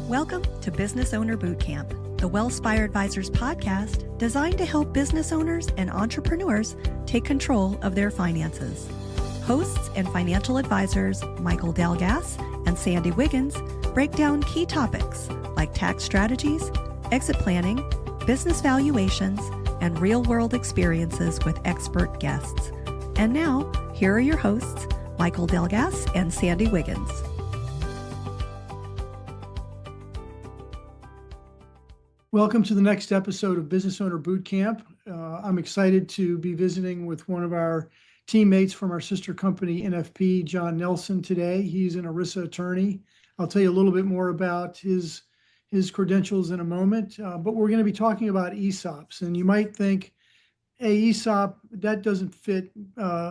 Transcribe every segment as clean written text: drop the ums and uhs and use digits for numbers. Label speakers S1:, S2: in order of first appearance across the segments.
S1: Welcome to Business Owner Bootcamp, the Wealthspire Advisors podcast designed to help business owners and entrepreneurs take control of their finances. Hosts and financial advisors Michael Delgas and Sandy Wiggins break down key topics like tax strategies, exit planning, business valuations, and real-world experiences with expert guests. And now, here are your hosts, Michael Delgas and Sandy Wiggins.
S2: Welcome to the next episode of Business Owner Bootcamp. I'm excited to be visiting with one of our teammates from our sister company, NFP, John Nelson, today. He's an ERISA attorney. I'll tell you a little bit more about his credentials in a moment, but we're going to be talking about ESOPs. And you might think, hey, ESOP, that doesn't fit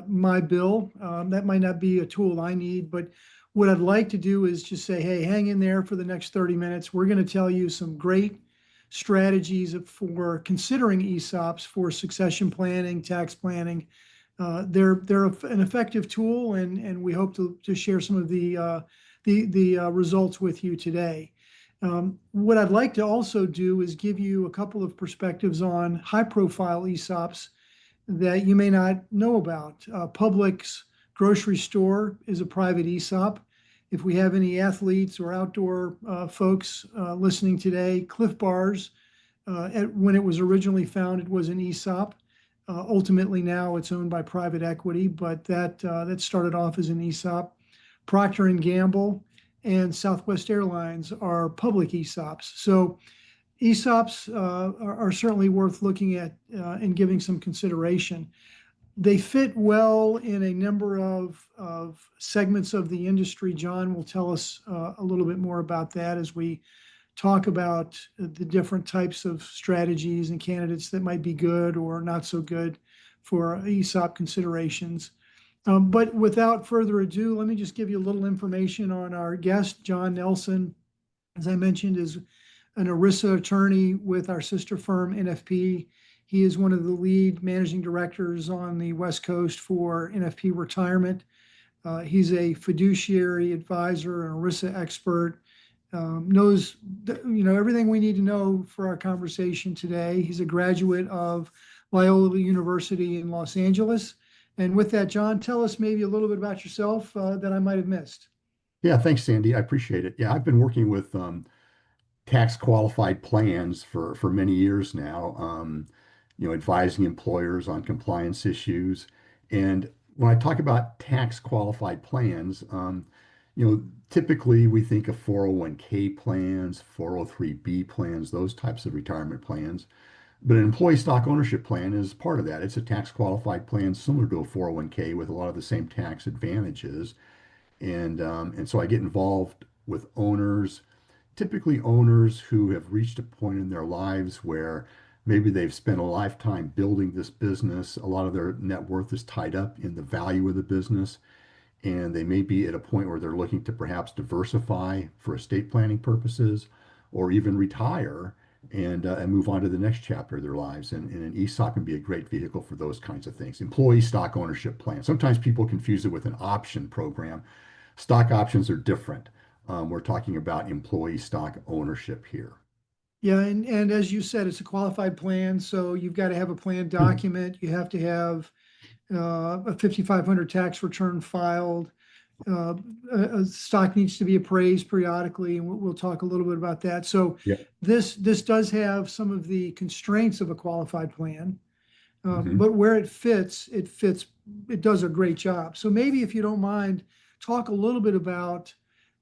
S2: my bill. That might not be a tool I need, but what I'd like to do is just say, hey, hang in there for the next 30 minutes. We're going to tell you some great strategies for considering ESOPs for succession planning, tax planning. They're an effective tool, and we hope to share some of the results with you today. What I'd like to also do is give you a couple of perspectives on high-profile ESOPs that you may not know about. Publix grocery store is a private ESOP. If we have any athletes or outdoor folks listening today, Cliff Bars, when it was originally founded, was an ESOP. Ultimately, now it's owned by private equity, but that started off as an ESOP. Procter and Gamble and Southwest Airlines are public ESOPs. So ESOPs are certainly worth looking at and giving some consideration. They fit well in a number of segments of the industry. John will tell us a little bit more about that as we talk about the different types of strategies and candidates that might be good or not so good for ESOP considerations. But without further ado, let me just give you a little information on our guest, John Nelson. As I mentioned, is an ERISA attorney with our sister firm, NFP. He is one of the lead managing directors on the West Coast for NFP Retirement. He's a fiduciary advisor, an ERISA expert, knows everything we need to know for our conversation today. He's a graduate of Loyola University in Los Angeles. And with that, John, tell us maybe a little bit about yourself that I might have missed.
S3: Yeah, thanks, Sandy. I appreciate it. Yeah, I've been working with tax qualified plans for many years now. Advising employers on compliance issues. And when I talk about tax qualified plans, typically we think of 401k plans, 403b plans, those types of retirement plans. But an employee stock ownership plan is part of that. It's a tax qualified plan similar to a 401k with a lot of the same tax advantages. And so I get involved with owners, typically owners who have reached a point in their lives where maybe they've spent a lifetime building this business. A lot of their net worth is tied up in the value of the business, and they may be at a point where they're looking to perhaps diversify for estate planning purposes, or even retire and move on to the next chapter of their lives. And an ESOP can be a great vehicle for those kinds of things. Employee stock ownership plan. Sometimes people confuse it with an option program. Stock options are different. We're talking about employee stock ownership here.
S2: Yeah, and as you said, it's a qualified plan, so you've got to have a plan document. You have to have a 5,500 tax return filed. A stock needs to be appraised periodically, and we'll talk a little bit about that. So
S3: Yeah.
S2: this does have some of the constraints of a qualified plan, but where it fits, it does a great job. So maybe if you don't mind, talk a little bit about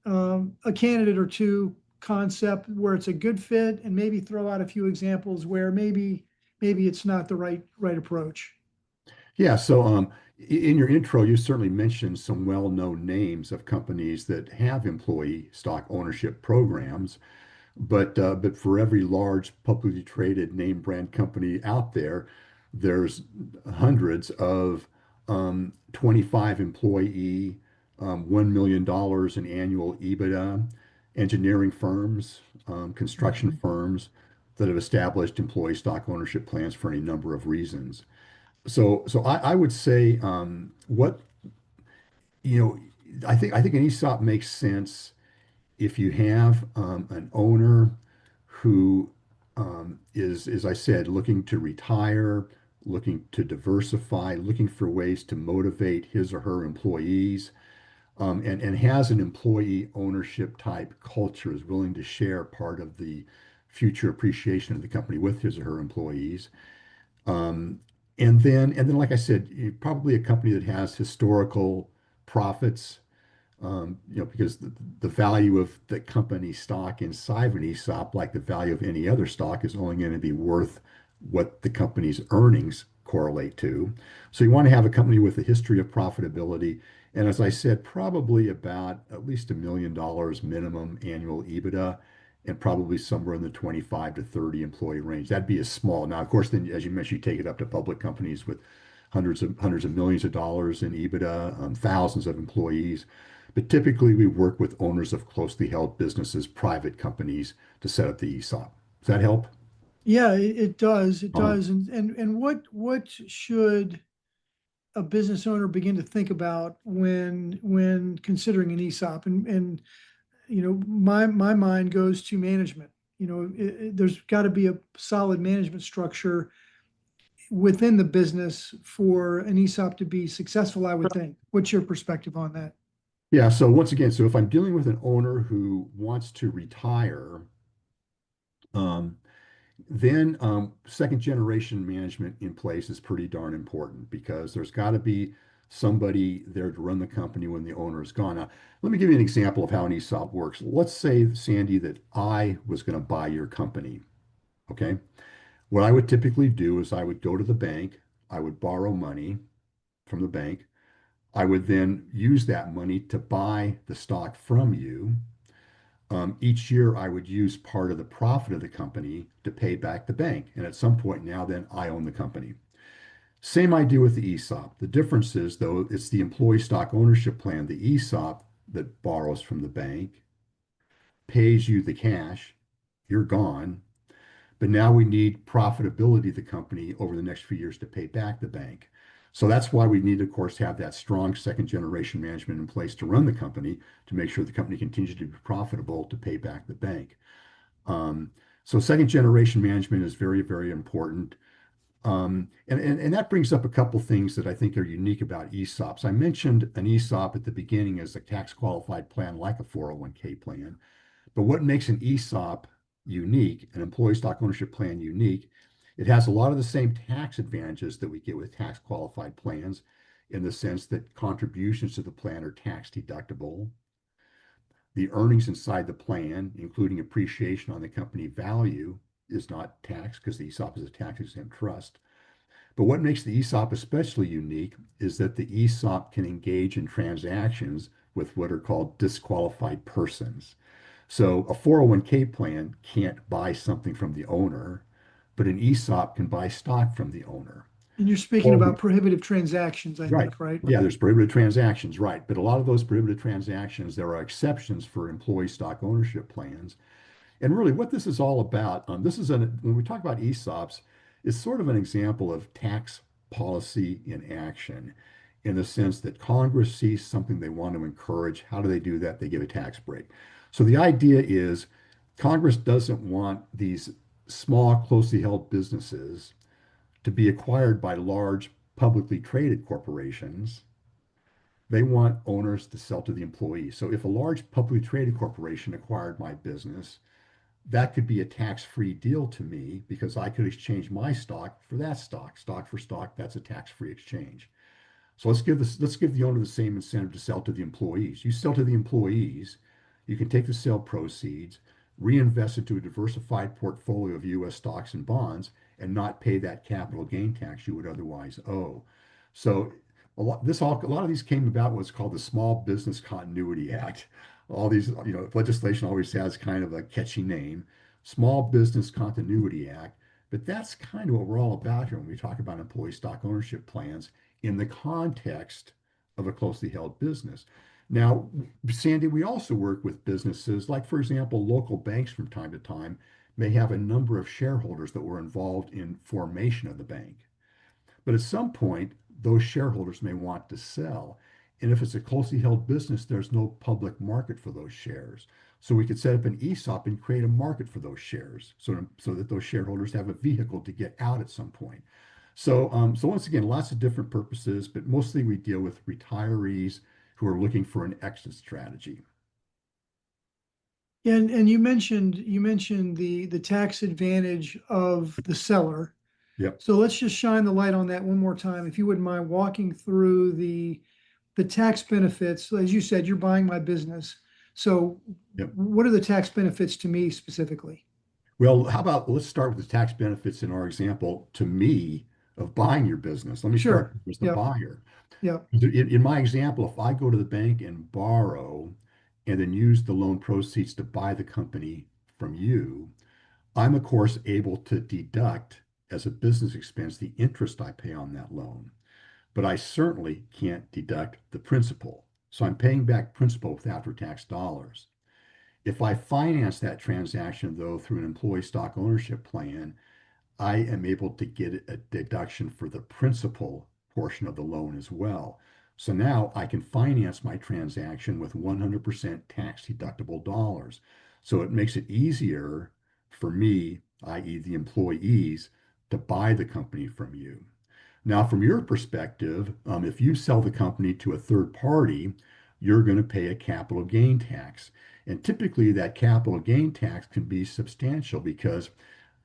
S2: a candidate or two concept where it's a good fit, and maybe throw out a few examples where maybe it's not the right approach.
S3: Yeah, so in your intro, you certainly mentioned some well-known names of companies that have employee stock ownership programs, but for every large publicly traded name brand company out there, there's hundreds of 25 employee, $1 million in annual EBITDA engineering firms, construction firms that have established employee stock ownership plans for any number of reasons. So I would say what I think an ESOP makes sense if you have an owner who is, as I said, looking to retire, looking to diversify, looking for ways to motivate his or her employees, and has an employee ownership type culture, is willing to share part of the future appreciation of the company with his or her employees. Um, and then, like I said, probably a company that has historical profits, because the value of the company stock inside of an ESOP, like the value of any other stock, is only going to be worth what the company's earnings correlate to. So you want to have a company with a history of profitability. And as I said, probably about at least $1 million minimum annual EBITDA, and probably somewhere in the 25 to 30 employee range. That'd be a small. Now, of course, then as you mentioned, you take it up to public companies with hundreds of millions of dollars in EBITDA, thousands of employees. But typically, we work with owners of closely held businesses, private companies, to set up the ESOP. Does that help?
S2: Yeah, it does. It
S3: Uh,
S2: does. And what should a business owner begin to think about when considering an ESOP? And my mind goes to management. There's got to be a solid management structure within the business for an ESOP to be successful, I would think. What's your perspective on that?
S3: yeah. So once again, so if I'm dealing with an owner who wants to retire, um, then second generation management in place is pretty darn important, because there's got to be somebody there to run the company when the owner is gone. Now, let me give you an example of how an ESOP works. Let's say, Sandy, that I was going to buy your company. Okay. What I would typically do is I would go to the bank, I would borrow money from the bank. I would then use that money to buy the stock from you. Each year, I would use part of the profit of the company to pay back the bank. And at some point now, then I own the company. Same idea with the ESOP. The difference is, though, it's the employee stock ownership plan, the ESOP, that borrows from the bank, pays you the cash, you're gone. But now we need profitability of the company over the next few years to pay back the bank. So that's why we need, of course, to have that strong second generation management in place to run the company, to make sure the company continues to be profitable to pay back the bank. Um, so second generation management is very, very important. And that brings up a couple things that I think are unique about ESOPs. I mentioned an ESOP at the beginning as a tax qualified plan, like a 401k plan. But what makes an ESOP unique, an employee stock ownership plan unique, it has a lot of the same tax advantages that we get with tax qualified plans, in the sense that contributions to the plan are tax deductible. The earnings inside the plan, including appreciation on the company value, is not taxed, because the ESOP is a tax exempt trust. But what makes the ESOP especially unique is that the ESOP can engage in transactions with what are called disqualified persons. So a 401k plan can't buy something from the owner, but an ESOP can buy stock from the owner.
S2: And you're speaking
S3: Or
S2: about prohibitive transactions, I
S3: right.
S2: think, right?
S3: Yeah, there's prohibited transactions, right. But a lot of those prohibited transactions, there are exceptions for employee stock ownership plans. And really, what this is all about, when we talk about ESOPs, it's sort of an example of tax policy in action, in the sense that Congress sees something they want to encourage. How do they do that? They give a tax break. So the idea is, Congress doesn't want these small, closely held businesses to be acquired by large, publicly traded corporations. They want owners to sell to the employees. So if a large publicly traded corporation acquired my business, that could be a tax-free deal to me, because I could exchange my stock for that stock. Stock for stock, that's a tax-free exchange. So let's give the owner the same incentive to sell to the employees. You sell to the employees, you can take the sale proceeds, reinvest into a diversified portfolio of U.S. stocks and bonds, and not pay that capital gain tax you would otherwise owe. So a lot of these came about what's called the Small Business Continuity Act. All these, legislation always has kind of a catchy name, Small Business Continuity Act. But that's kind of what we're all about here when we talk about employee stock ownership plans in the context of a closely held business. Now, Sandy, we also work with businesses like, for example, local banks from time to time may have a number of shareholders that were involved in formation of the bank. But at some point, those shareholders may want to sell. And if it's a closely held business, there's no public market for those shares. So we could set up an ESOP and create a market for those shares so that those shareholders have a vehicle to get out at some point. So once again, lots of different purposes, but mostly we deal with retirees who are looking for an exit strategy.
S2: And you mentioned the tax advantage of the seller.
S3: Yep.
S2: So let's just shine the light on that one more time, if you wouldn't mind walking through the tax benefits. As you said, you're buying my business. So
S3: Yep.
S2: what are the tax benefits to me specifically?
S3: Well, how about let's start with the tax benefits in our example to me of buying your business. Let me start
S2: Sure.
S3: as the
S2: Yep.
S3: buyer.
S2: Yep.
S3: In my example, if I go to the bank and borrow and then use the loan proceeds to buy the company from you, I'm of course able to deduct as a business expense the interest I pay on that loan, but I certainly can't deduct the principal. So I'm paying back principal with after-tax dollars. If I finance that transaction, though, through an employee stock ownership plan, I am able to get a deduction for the principal portion of the loan as well. So now I can finance my transaction with 100% tax deductible dollars. So it makes it easier for me, i.e., the employees, to buy the company from you. Now, from your perspective, if you sell the company to a third party, you're going to pay a capital gain tax. And typically, that capital gain tax can be substantial because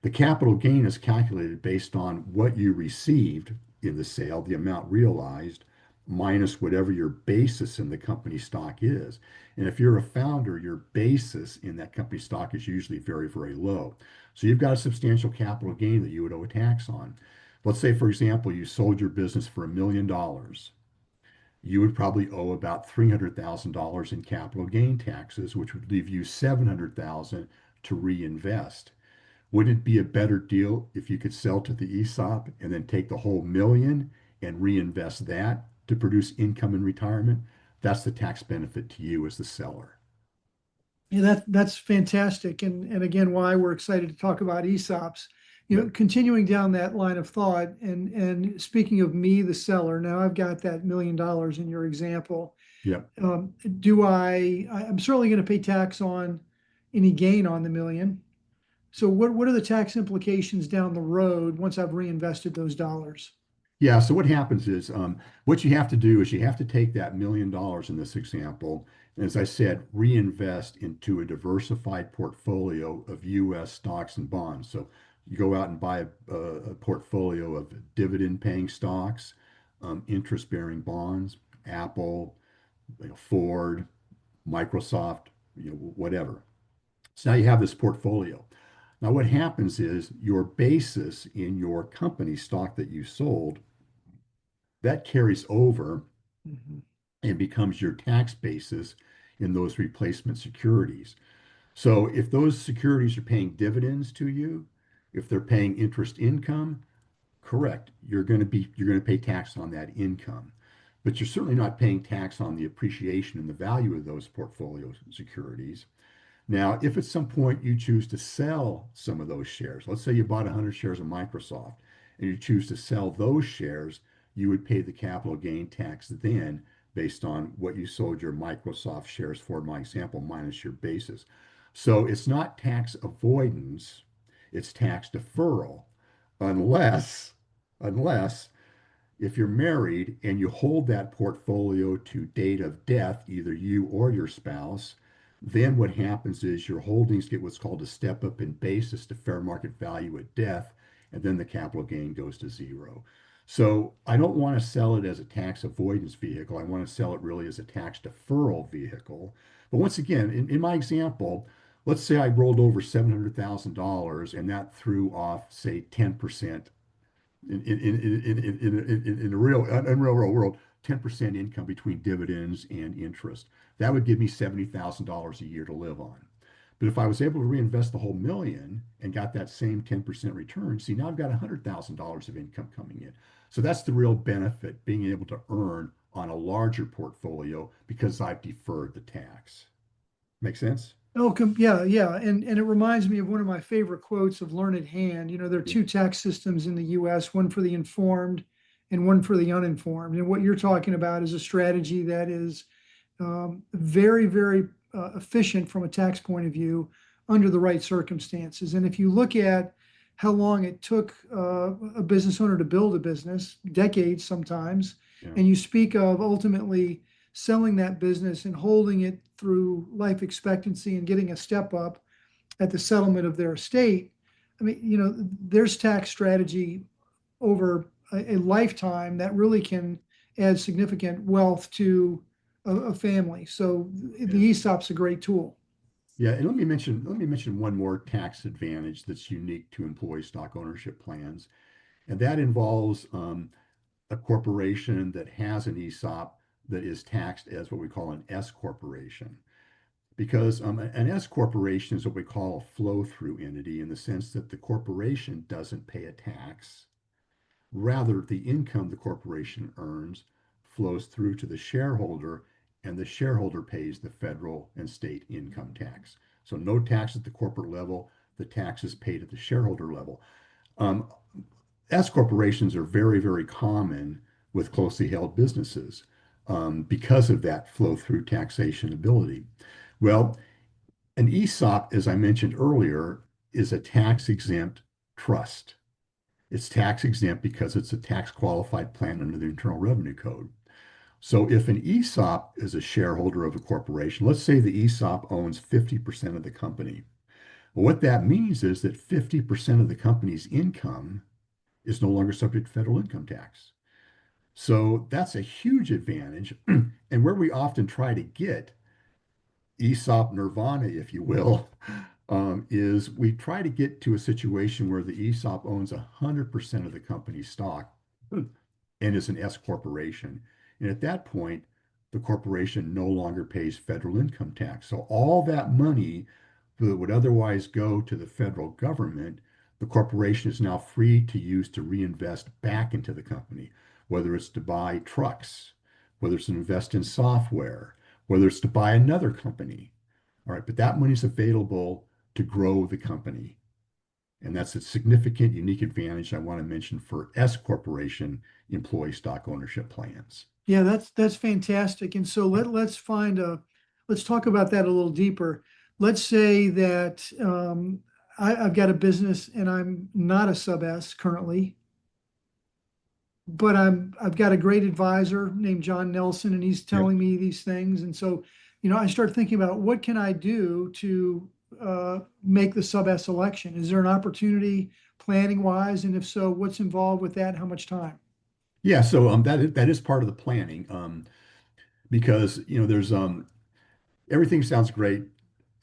S3: the capital gain is calculated based on what you received in the sale, the amount realized, minus whatever your basis in the company stock is. And if you're a founder, your basis in that company stock is usually very, very low. So you've got a substantial capital gain that you would owe a tax on. Let's say, for example, you sold your business for $1 million. You would probably owe about $300,000 in capital gain taxes, which would leave you $700,000 to reinvest. Wouldn't it be a better deal if you could sell to the ESOP and then take the whole million and reinvest that to produce income in retirement? That's the tax benefit to you as the seller.
S2: Yeah, that's fantastic. And again, why we're excited to talk about ESOPs.
S3: Yep.
S2: Continuing down that line of thought, and speaking of me, the seller, now I've got that $1 million in your example.
S3: Yep.
S2: I'm certainly going to pay tax on any gain on the million. So what are the tax implications down the road once I've reinvested those dollars?
S3: Yeah, so what happens is what you have to do is you have to take that $1 million in this example, and as I said, reinvest into a diversified portfolio of U.S. stocks and bonds. So you go out and buy a portfolio of dividend-paying stocks, interest-bearing bonds, Apple, Ford, Microsoft, whatever. So now you have this portfolio. Now what happens is your basis in your company stock that you sold, that carries over
S2: Mhm.
S3: and becomes your tax basis in those replacement securities. So if those securities are paying dividends to you, if they're paying interest income, correct, you're going to pay tax on that income. But you're certainly not paying tax on the appreciation and the value of those portfolio securities. Now, if at some point you choose to sell some of those shares, let's say you bought 100 shares of Microsoft and you choose to sell those shares, you would pay the capital gain tax then based on what you sold your Microsoft shares for, my example, minus your basis. So it's not tax avoidance, it's tax deferral, unless, unless if you're married and you hold that portfolio to date of death, either you or your spouse, then what happens is your holdings get what's called a step up in basis to fair market value at death, and then the capital gain goes to zero. So I don't want to sell it as a tax avoidance vehicle. I want to sell it really as a tax deferral vehicle. But once again, in my example, let's say I rolled over $700,000 and that threw off, say, 10% in the real world, 10% income between dividends and interest. That would give me $70,000 a year to live on. But if I was able to reinvest the whole million and got that same 10% return, see, now I've got $100,000 of income coming in. So that's the real benefit, being able to earn on a larger portfolio because I've deferred the tax. Make sense?
S2: Oh, yeah, yeah. And it reminds me of one of my favorite quotes of Learned Hand. There are
S3: Yeah.
S2: two tax systems in the US, one for the informed and one for the uninformed. And what you're talking about is a strategy that is very, very efficient from a tax point of view under the right circumstances. And if you look at how long it took a business owner to build a business, decades sometimes,
S3: Yeah.
S2: and you speak of ultimately selling that business and holding it through life expectancy and getting a step up at the settlement of their estate. I mean, there's tax strategy over a lifetime that really can add significant wealth to a family. So
S3: Yeah.
S2: the ESOP's a great tool.
S3: Yeah, and let me mention one more tax advantage that's unique to employee stock ownership plans, and that involves a corporation that has an ESOP that is taxed as what we call an S corporation. Because an S corporation is what we call a flow-through entity in the sense that the corporation doesn't pay a tax. Rather, the income the corporation earns flows through to the shareholder, and the shareholder pays the federal and state income tax. So no tax at the corporate level, the tax is paid at the shareholder level. Um, S corporations are very, very common with closely held businesses because of that flow-through taxation ability. Well, an ESOP, as I mentioned earlier, is a tax-exempt trust. It's tax exempt because it's a tax qualified plan under the Internal Revenue Code. So if an ESOP is a shareholder of a corporation, let's say the ESOP owns 50% of the company. Well, what that means is that 50% of the company's income is no longer subject to federal income tax. So that's a huge advantage. And where we often try to get ESOP nirvana, if you will, is we try to get to a situation where the ESOP owns 100% of the company's stock and is an S corporation. And at that point, the corporation no longer pays federal income tax. So all that money that would otherwise go to the federal government, the corporation is now free to use to reinvest back into the company, whether it's to buy trucks, whether it's to invest in software, whether it's to buy another company. All right, but that money is available to grow the company. And that's a significant, unique advantage I want to mention for S corporation employee stock ownership plans.
S2: Yeah, that's fantastic. And so let's talk about that a little deeper. Let's say that I've got a business and I'm not a sub S currently, but I've got a great advisor named John Nelson, and he's
S3: Yep.
S2: telling me these things. And so, I start thinking about what can I do to make the sub S election? Is there an opportunity planning wise? And if so, what's involved with that? How much time?
S3: Yeah, so that is part of the planning because there's everything sounds great,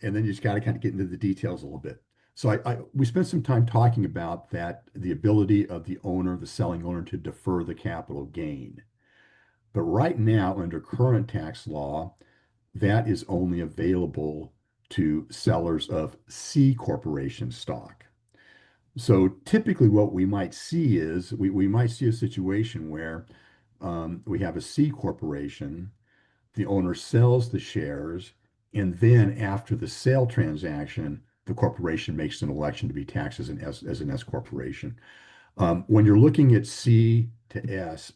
S3: and then you just got to kind of get into the details a little bit. So we spent some time talking about that, the ability of the owner, the selling owner, to defer the capital gain. But right now, under current tax law, that is only available to sellers of C corporation stock. So typically what we might see is we might see a situation where we have a C corporation, the owner sells the shares, and then after the sale transaction, the corporation makes an election to be taxed as an S corporation. When you're looking at C to S,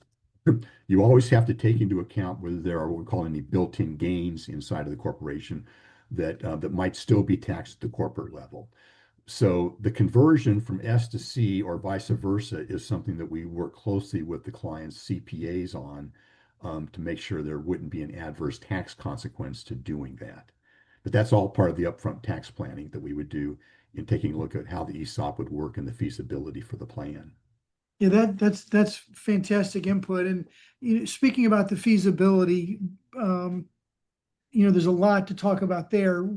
S3: you always have to take into account whether there are what we call any built-in gains inside of the corporation that might still be taxed at the corporate level. So the conversion from S to C or vice versa is something that we work closely with the client's CPAs on to make sure there wouldn't be an adverse tax consequence to doing that. But that's all part of the upfront tax planning that we would do in taking a look at how the ESOP would work and the feasibility for the plan.
S2: Yeah, that's fantastic input. And speaking about the feasibility, there's a lot to talk about there.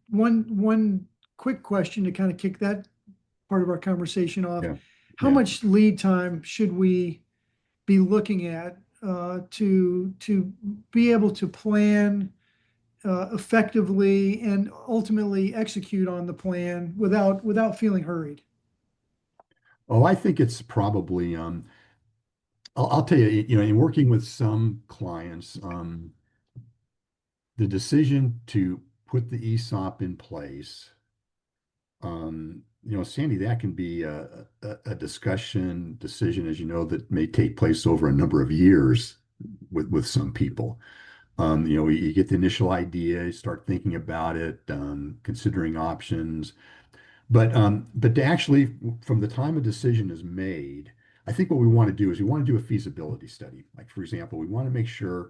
S2: One quick question to kind of kick that part of our conversation off.
S3: Yeah.
S2: How
S3: Yeah.
S2: much lead time should we be looking at to be able to plan effectively and ultimately execute on the plan without feeling hurried?
S3: Oh, I think it's probably I'll tell you, in working with some clients, the decision to put the ESOP in place Sandy, that can be a discussion decision, as you know, that may take place over a number of years with some people. You get the initial idea, you start thinking about it, considering options, but to actually, from the time a decision is made, I think what we want to do is we want to do a feasibility study. Like, for example, we want to make sure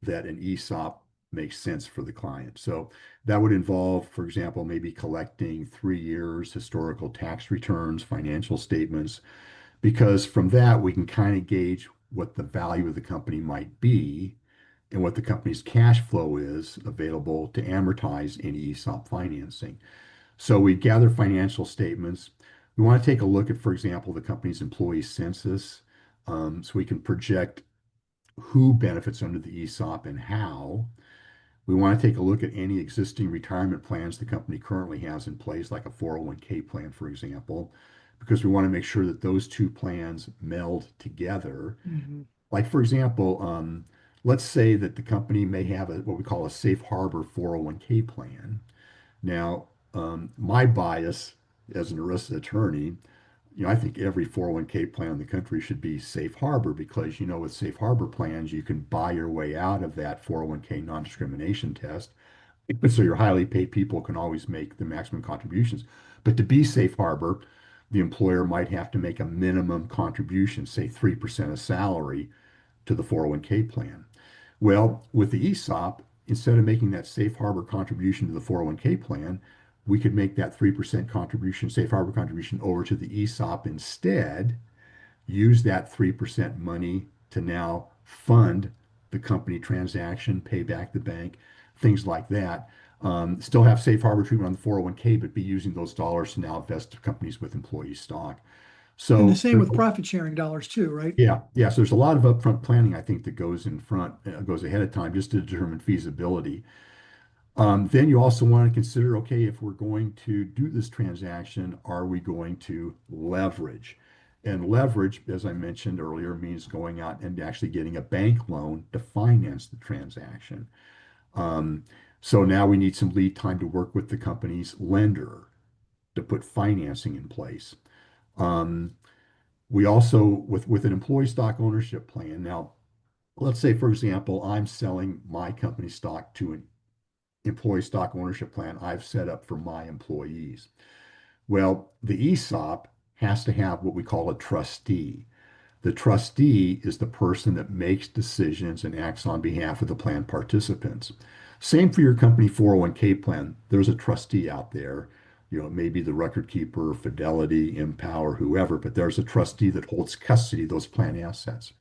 S3: that an ESOP makes sense for the client. So that would involve, for example, maybe collecting 3 years historical tax returns, financial statements, because from that we can kind of gauge what the value of the company might be and what the company's cash flow is available to amortize any ESOP financing. So we gather financial statements. We want to take a look at, for example, the company's employee census, so we can project who benefits under the ESOP and how. We want to take a look at any existing retirement plans the company currently has in place, like a 401k plan, for example, because we want to make sure that those two plans meld together.
S2: Mhm.
S3: Like, for example, let's say that the company may have what we call a safe harbor 401k plan. Now, my bias as an ERISA attorney, I think every 401k plan in the country should be safe harbor because, with safe harbor plans, you can buy your way out of that 401k non-discrimination test. So your highly paid people can always make the maximum contributions. But to be safe harbor, the employer might have to make a minimum contribution, say 3% of salary, to the 401k plan. Well, with the ESOP, instead of making that safe harbor contribution to the 401k plan, we could make that 3% contribution, safe harbor contribution over to the ESOP instead, use that 3% money to now fund the company transaction, pay back the bank, things like that. Still have safe harbor treatment on the 401k, but be using those dollars to now invest companies with employee stock.
S2: And the
S3: So
S2: same with profit sharing dollars too, right?
S3: yeah. So there's a lot of upfront planning, I think, that goes in front, goes ahead of time just to determine feasibility. Then you also want to consider, okay, if we're going to do this transaction, are we going to leverage? And leverage, as I mentioned earlier, means going out and actually getting a bank loan to finance the transaction. Um, so now we need some lead time to work with the company's lender to put financing in place. Um, we also, with an employee stock ownership plan, now let's say, for example, I'm selling my company stock to an employee stock ownership plan I've set up for my employees. Well, the ESOP has to have what we call a trustee. The trustee is the person that makes decisions and acts on behalf of the plan participants. Same for your company 401k plan. There's a trustee out there. Maybe the record keeper, Fidelity, Empower, whoever, but there's a trustee that holds custody of those plan assets.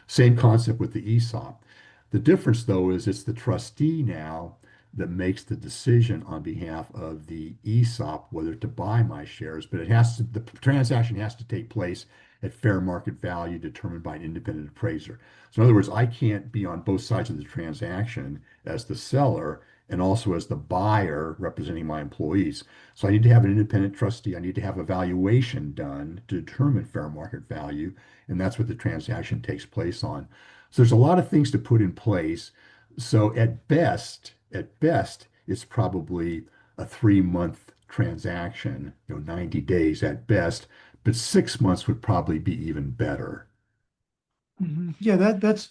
S3: Same concept with the ESOP. The difference, though, is it's the trustee now that makes the decision on behalf of the ESOP whether to buy my shares, but the transaction has to take place at fair market value determined by an independent appraiser. So in other words, I can't be on both sides of the transaction as the seller and also as the buyer representing my employees. So I need to have an independent trustee. I need to have a valuation done to determine fair market value, and that's what the transaction takes place on. So there's a lot of things to put in place. So at best, it's probably a 3-month transaction, 90 days at best, but 6 months would probably be even better.
S2: Yeah, that's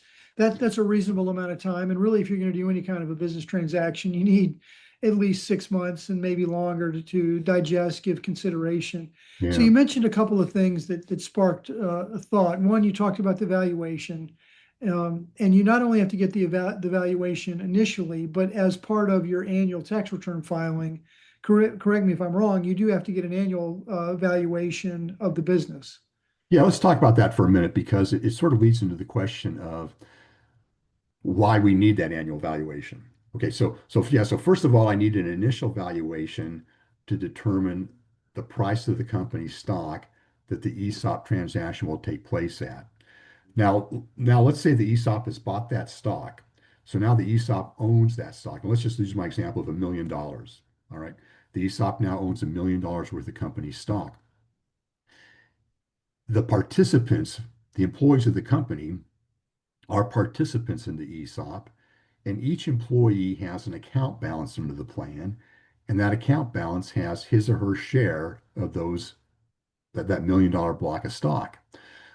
S2: a reasonable amount of time. And really, if you're going to do any kind of a business transaction, you need at least 6 months and maybe longer to digest, give consideration. So
S3: Yeah.
S2: you mentioned a couple of things that sparked a thought. One, you talked about the valuation. And you not only have to get the valuation initially, but as part of your annual tax return filing, correct me if I'm wrong, you do have to get an annual valuation of the business.
S3: Yeah, let's talk about that for a minute because it sort of leads into the question of why we need that annual valuation. Okay, so first of all, I need an initial valuation to determine the price of the company's stock that the ESOP transaction will take place at. Now let's say the ESOP has bought that stock. So now the ESOP owns that stock. And let's just use my example of $1 million. All right. The ESOP now owns $1 million worth of company stock. The participants, the employees of the company, are participants in the ESOP, and each employee has an account balance under the plan, and that account balance has his or her share of that $1 million block of stock.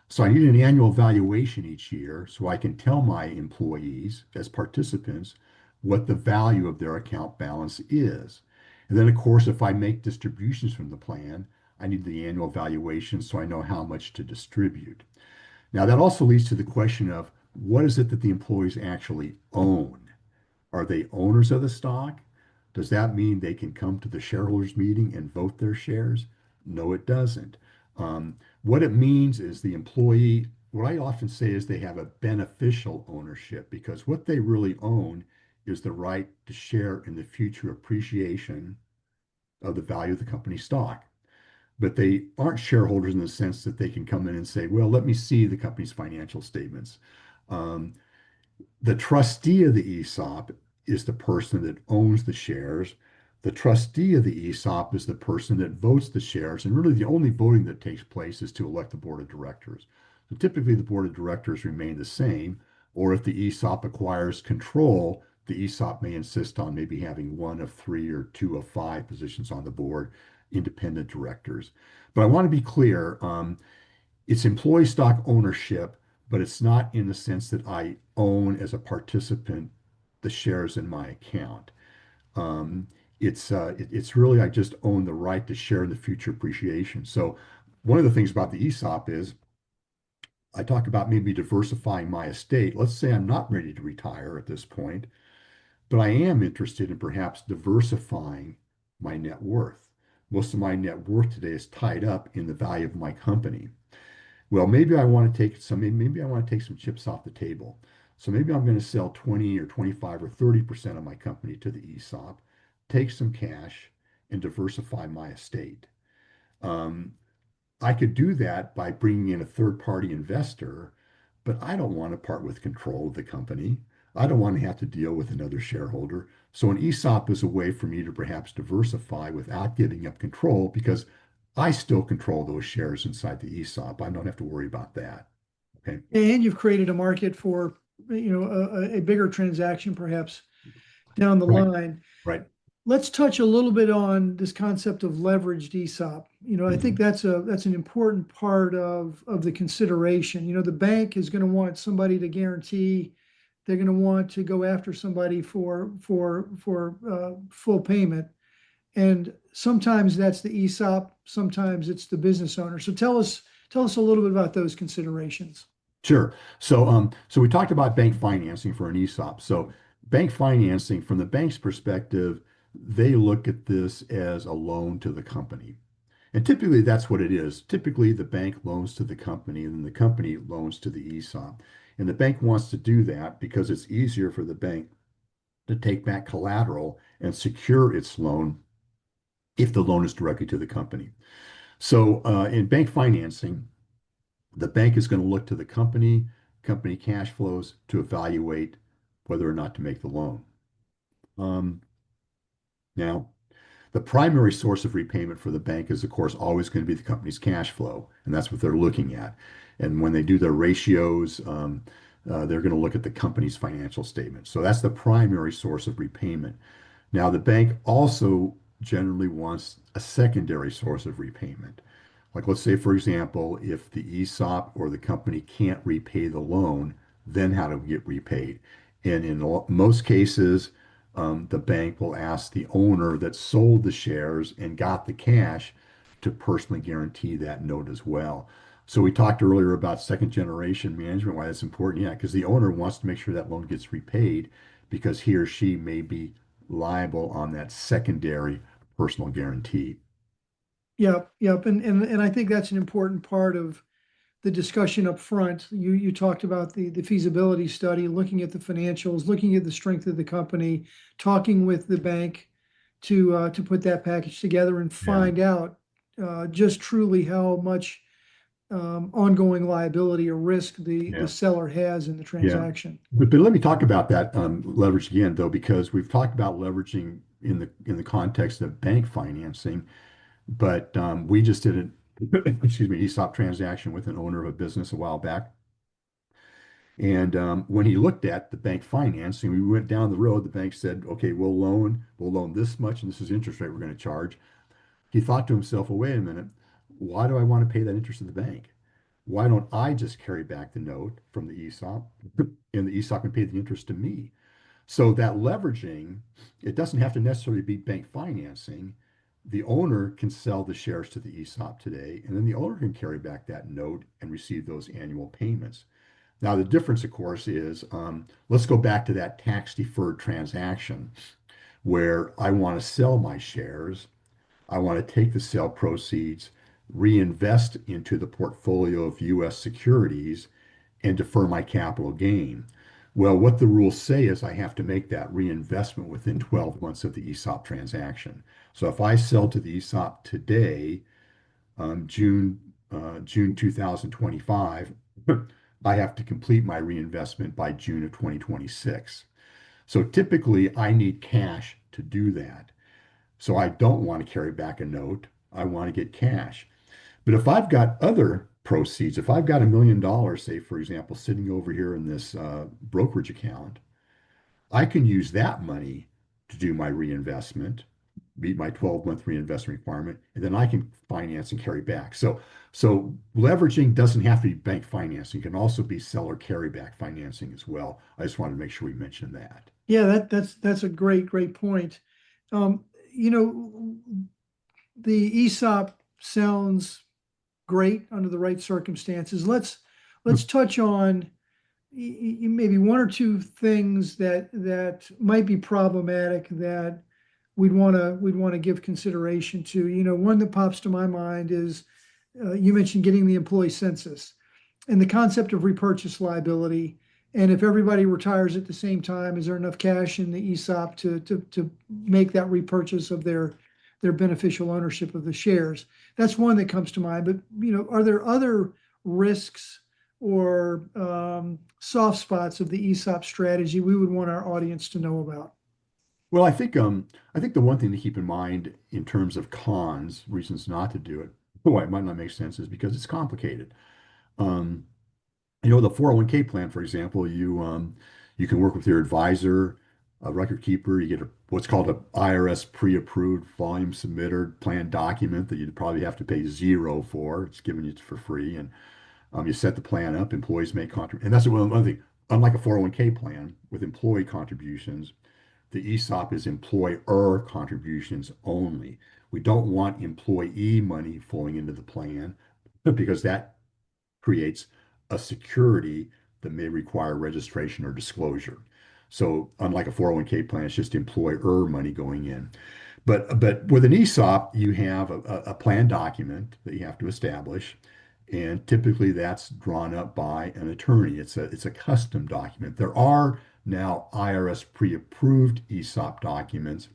S3: So I need an annual valuation each year so I can tell my employees as participants what the value of their account balance is. And then, of course, if I make distributions from the plan, I need the annual valuation so I know how much to distribute. Now, that also leads to the question of what is it that the employees actually own? Are they owners of the stock? Does that mean they can come to the shareholders meeting and vote their shares? No, it doesn't. What it means is the employee, what I often say is they have a beneficial ownership because what they really own is the right to share in the future appreciation of the value of the company stock. But they aren't shareholders in the sense that they can come in and say, well, let me see the company's financial statements. Um, the trustee of the ESOP is the person that owns the shares. The trustee of the ESOP is the person that votes the shares. And really, the only voting that takes place is to elect the board of directors. So typically, the board of directors remain the same. Or if the ESOP acquires control, the ESOP may insist on maybe having one of three or two of five positions on the board, independent directors. But I want to be clear, it's employee stock ownership, but it's not in the sense that I own as a participant the shares in my account. Um, it's really I just own the right to share in the future appreciation. So one of the things about the ESOP is I talk about maybe diversifying my estate. Let's say I'm not ready to retire at this point, but I am interested in perhaps diversifying my net worth. Most of my net worth today is tied up in the value of my company. Well, maybe I want to take maybe I want to take some chips off the table. So maybe I'm going to sell 20 or 25 or 30% of my company to the ESOP, take some cash, and diversify my estate. Um, I could do that by bringing in a third-party investor, but I don't want to part with control of the company. I don't want to have to deal with another shareholder. So an ESOP is a way for me to perhaps diversify without giving up control because I still control those shares inside the ESOP. I don't have to worry about that. Okay.
S2: And you've created a market for, a bigger transaction perhaps down the
S3: Right.
S2: line.
S3: Right.
S2: Let's touch a little bit on this concept of leveraged ESOP. I think
S3: Mhm.
S2: that's an important part of the consideration. The bank is going to want somebody to guarantee. They're going to want to go after somebody for full payment, and sometimes that's the ESOP, sometimes it's the business owner. So tell us a little bit about those considerations.
S3: Sure. So we talked about bank financing for an ESOP. So bank financing, from the bank's perspective, they look at this as a loan to the company. And typically that's what it is. Typically the bank loans to the company and then the company loans to the ESOP. And the bank wants to do that because it's easier for the bank to take back collateral and secure its loan if the loan is directly to the company. So in bank financing, the bank is going to look to the company cash flows to evaluate whether or not to make the loan. Um, Now, the primary source of repayment for the bank is, of course, always going to be the company's cash flow, and that's what they're looking at. And when they do their ratios, they're going to look at the company's financial statement. So that's the primary source of repayment. Now, the bank also generally wants a secondary source of repayment. Like, let's say, for example, if the ESOP or the company can't repay the loan, then how to get repaid. And in most cases, the bank will ask the owner that sold the shares and got the cash to personally guarantee that note as well. So we talked earlier about second generation management, why that's important. Yeah, because the owner wants to make sure that loan gets repaid because he or she may be liable on that secondary personal guarantee.
S2: Yep, yep. And I think that's an important part of the discussion up front. You talked about the feasibility study, looking at the financials, looking at the strength of the company, talking with the bank to put that package together and
S3: Yeah,
S2: find out just truly how much ongoing liability or risk the
S3: yeah,
S2: seller has in the
S3: yeah.
S2: transaction.
S3: But let me talk about that leverage again, though, because we've talked about leveraging in the context of bank financing, but we just did an excuse me ESOP transaction with an owner of a business a while back, And when he looked at the bank financing, we went down the road. The bank said, "Okay, we'll loan this much, and this is the interest rate we're going to charge." He thought to himself, "Well, wait a minute. Why do I want to pay that interest to the bank? Why don't I just carry back the note from the ESOP, and the ESOP can pay the interest to me?" So that leveraging, it doesn't have to necessarily be bank financing. The owner can sell the shares to the ESOP today, and then the owner can carry back that note and receive those annual payments. Now, the difference, of course, is let's go back to that tax deferred transaction where I want to sell my shares. I want to take the sale proceeds, reinvest into the portfolio of US securities, and defer my capital gain. Well, what the rules say is I have to make that reinvestment within 12 months of the ESOP transaction. So if I sell to the ESOP today, June 2025, I have to complete my reinvestment by June of 2026. So typically, I need cash to do that. So I don't want to carry back a note. I want to get cash. But if I've got other proceeds, if I've got $1 million, say, for example, sitting over here in this brokerage account, I can use that money to do my reinvestment, meet my 12-month reinvestment requirement, and then I can finance and carry back. So leveraging doesn't have to be bank financing. It can also be seller carryback financing as well. I just wanted to make sure we mentioned that.
S2: Yeah, that's a great point. Um, you know, the ESOP sounds great under the right circumstances. Let's touch on maybe one or two things that might be problematic that we'd want to give consideration to. One that pops to my mind is you mentioned getting the employee census and the concept of repurchase liability. And if everybody retires at the same time, is there enough cash in the ESOP to make that repurchase of their beneficial ownership of the shares? That's one that comes to mind. But are there other risks or soft spots of the ESOP strategy we would want our audience to know about?
S3: Well, I think the one thing to keep in mind in terms of cons, reasons not to do it, why it might not make sense, is because it's complicated. Um, the 401k plan, for example, you can work with your advisor, a record keeper. You get what's called a IRS pre-approved volume submitted plan document that you'd probably have to pay zero for. It's given you for free, and you set the plan up. Employees make contribute, and that's one thing. Unlike a 401k plan with employee contributions, the ESOP is employer contributions only. We don't want employee money flowing into the plan because that creates a security that may require registration or disclosure. So unlike a 401k plan, it's just employer money going in. But with an ESOP, you have a plan document that you have to establish, and typically that's drawn up by an attorney. It's a custom document. There are now IRS pre-approved ESOP documents,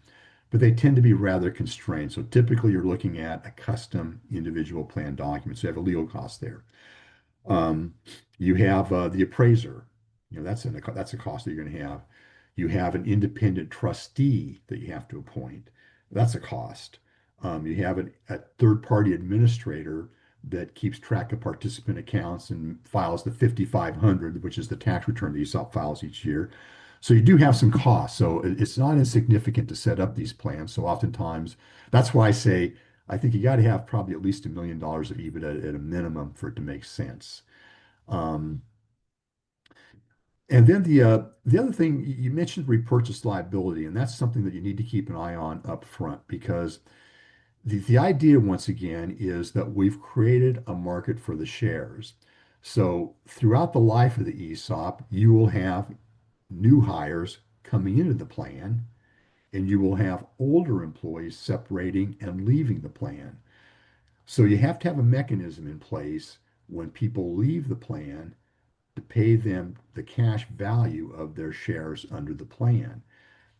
S3: but they tend to be rather constrained. So typically you're looking at a custom individual plan document. So you have a legal cost there. Um, you have the appraiser. That's a cost that you're going to have. You have an independent trustee that you have to appoint. That's a cost. You have a third-party administrator that keeps track of participant accounts and files the 5500, which is the tax return the ESOP files each year. So you do have some costs. So it's not insignificant to set up these plans. So oftentimes, that's why I say I think you got to have probably at least $1 million of EBITDA at a minimum for it to make sense. Um, and then the other thing you mentioned repurchase liability, and that's something that you need to keep an eye on up front because the idea once again is that we've created a market for the shares. So throughout the life of the ESOP, you will have new hires coming into the plan, and you will have older employees separating and leaving the plan. So you have to have a mechanism in place when people leave the plan to pay them the cash value of their shares under the plan.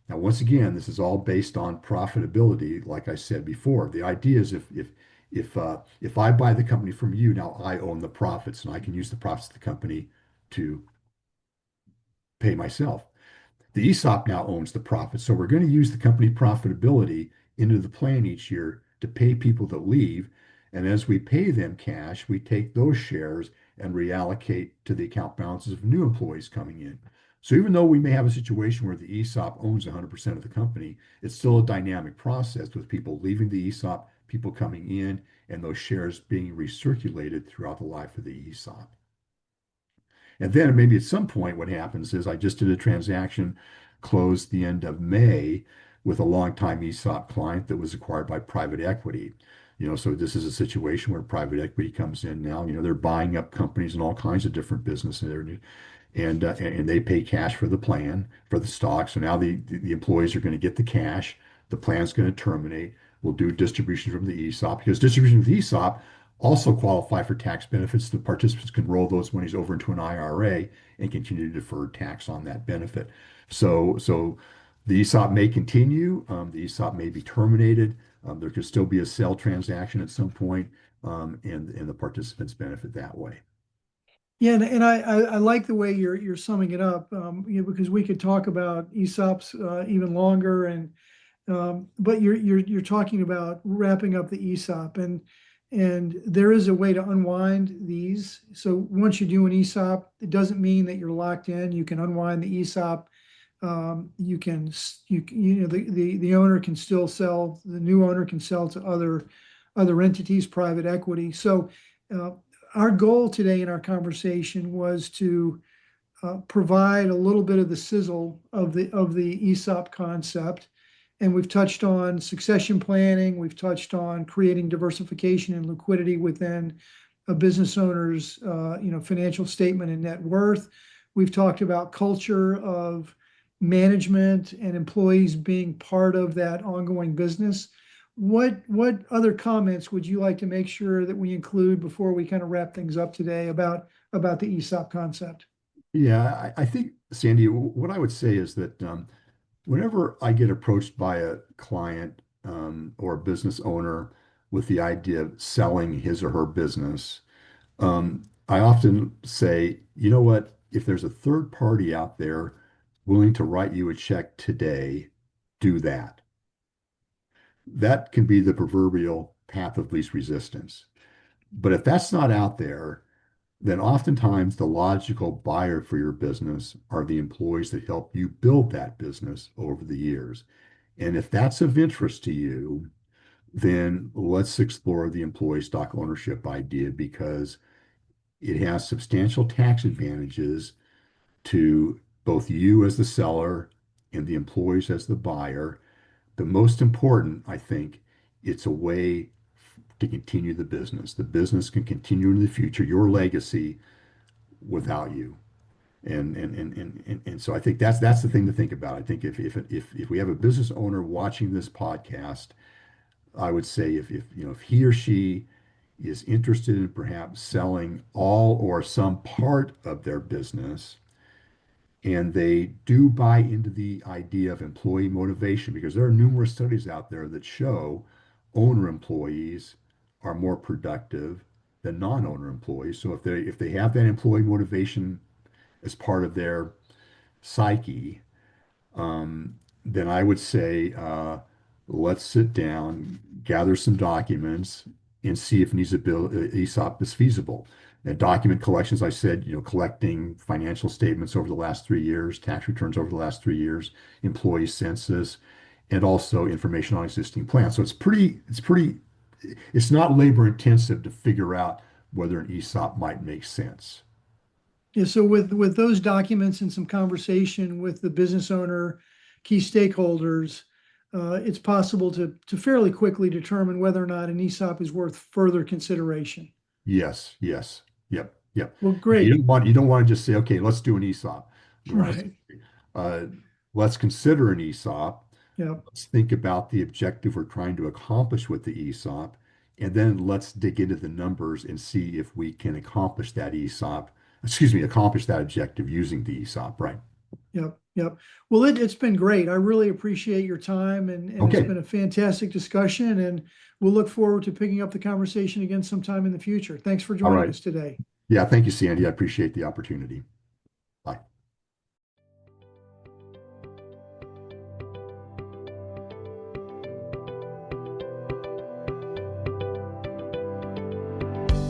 S3: Now, once again, this is all based on profitability. Like I said before, the idea is if I buy the company from you, now I own the profits and I can use the profits of the company to pay myself. The ESOP now owns the profits, so we're going to use the company profitability into the plan each year to pay people that leave. And as we pay them cash, we take those shares and reallocate to the account balances of new employees coming in. So even though we may have a situation where the ESOP owns 100% of the company, it's still a dynamic process with people leaving the ESOP, people coming in, and those shares being recirculated throughout the life of the ESOP. And then maybe at some point, what happens is I just did a transaction closed the end of May with a longtime ESOP client that was acquired by private equity. So this is a situation where private equity comes in now. They're buying up companies in all kinds of different businesses, and they pay cash for the plan for the stock. So now the employees are going to get the cash. The plan's going to terminate. We'll do distribution from the ESOP because distribution from the ESOP also qualify for tax benefits. The participants can roll those monies over into an IRA and continue to defer tax on that benefit. So the ESOP may continue. The ESOP may be terminated. There could still be a sale transaction at some point, and the participants benefit that way.
S2: Yeah, and I like the way you're summing it up, because we could talk about ESOPs even longer, and but you're talking about wrapping up the ESOP, and there is a way to unwind these. So once you do an ESOP, it doesn't mean that you're locked in. You can unwind the ESOP. The owner can still sell. The new owner can sell to other entities, private equity. So our goal today in our conversation was to provide a little bit of the sizzle of the ESOP concept. And we've touched on succession planning. We've touched on creating diversification and liquidity within a business owner's financial statement and net worth. We've talked about culture of management and employees being part of that ongoing business. What other comments would you like to make sure that we include before we kind of wrap things up today about the ESOP concept?
S3: Yeah, I think, Sandy, what I would say is that whenever I get approached by a client or a business owner with the idea of selling his or her business, I often say, you know what, if there's a third party out there willing to write you a check today, do that. That can be the proverbial path of least resistance. But if that's not out there, then oftentimes the logical buyer for your business are the employees that help you build that business over the years. And if that's of interest to you, then let's explore the employee stock ownership idea because it has substantial tax advantages to both you as the seller and the employees as the buyer. The most important, I think, it's a way to continue the business. The business can continue in the future, your legacy without you. And so I think that's the thing to think about. I think if we have a business owner watching this podcast, I would say if he or she is interested in perhaps selling all or some part of their business, and they do buy into the idea of employee motivation, because there are numerous studies out there that show owner employees are more productive than non-owner employees. So if they have that employee motivation as part of their psyche, then I would say let's sit down, gather some documents, and see if an ESOP is feasible. And document collections, I said, collecting financial statements over the last 3 years, tax returns over the last 3 years, employee census, and also information on existing plans. So it's not labor intensive to figure out whether an ESOP might make sense.
S2: Yeah, so with those documents and some conversation with the business owner, key stakeholders, it's possible to fairly quickly determine whether or not an ESOP is worth further consideration.
S3: Yes. Yep.
S2: Well,
S3: Yeah,
S2: great.
S3: you don't want to just say, okay, let's do an ESOP. You want to
S2: Right.
S3: say, let's consider an ESOP.
S2: Yeah.
S3: Let's think about the objective we're trying to accomplish with the ESOP, and then let's dig into the numbers and see if we can accomplish that objective using the ESOP, right?
S2: Yep. Well, it's been great. I really appreciate your time, and it's
S3: Okay.
S2: been a fantastic discussion, and we'll look forward to picking up the conversation again sometime in the future. Thanks for
S3: All
S2: joining
S3: right.
S2: us today.
S3: Yeah, thank you, Sandy. I appreciate the opportunity. Bye.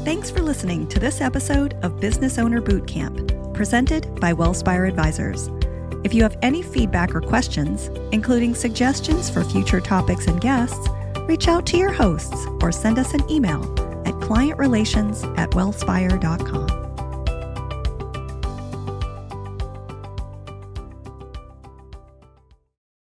S1: Thanks for listening to this episode of Business Owner Bootcamp, presented by Wealthspire Advisors. If you have any feedback or questions, including suggestions for future topics and guests, reach out to your hosts or send us an email at clientrelations@wealthspire.com.